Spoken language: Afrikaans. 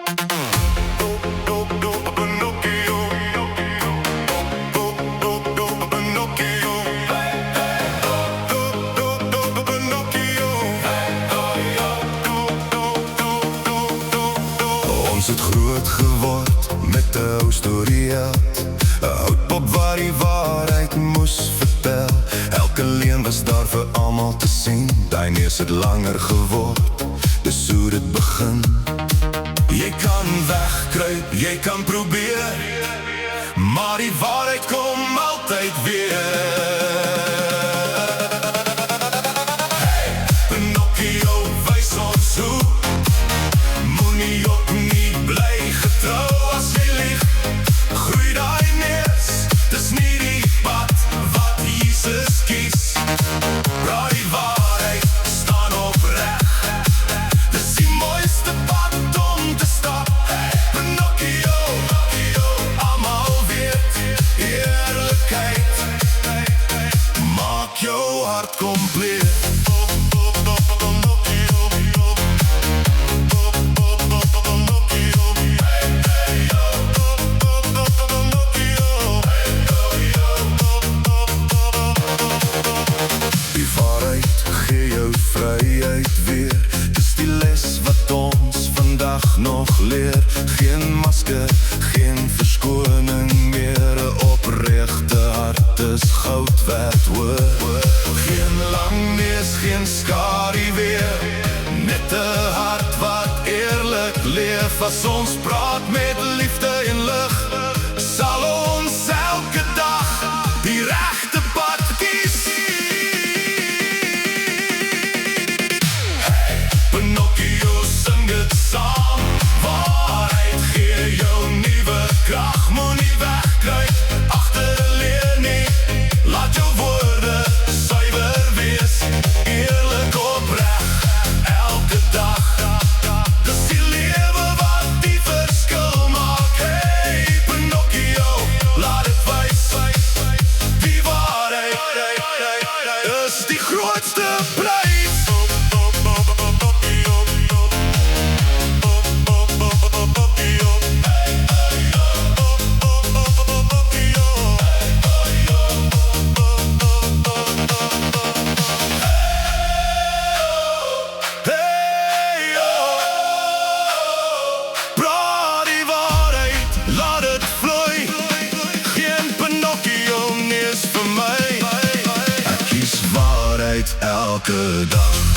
Ons het groot geword met 'n ou storieheld, 'n oud pop wat die waarheid moes vertel. Elke leen was daar vir almal te sien. Daai neus het langer geword, dis hoe dit begin. Jy kan wegkruip, jy kan probeer, maar die waarheid kom altyd weer. Jou hart compleet. Die waarheid gee jou vryheid weer. Dis die les wat ons vandag nog leer. Geen masker, geen verskoning meer. 'n opregte hart is goud werd, hoor. Geen lang neus, geen skadu weer. Net 'n hart wat eerlik leef. As ons praat met liefde en lig, sal ons elke dag die regte pad kies. Hey, Pinocchio, sing dit saam. Waarheid gee jou nuwe krag. Moenie wegkruip agterleer nie. Laat jou woorde suiwer wees, eerlik opreg, elke dag. Dis die lewe wat die verskil maak. Hey, Pinocchio, laat dit wys. Die waarheid is die grootste prys. Elke dag.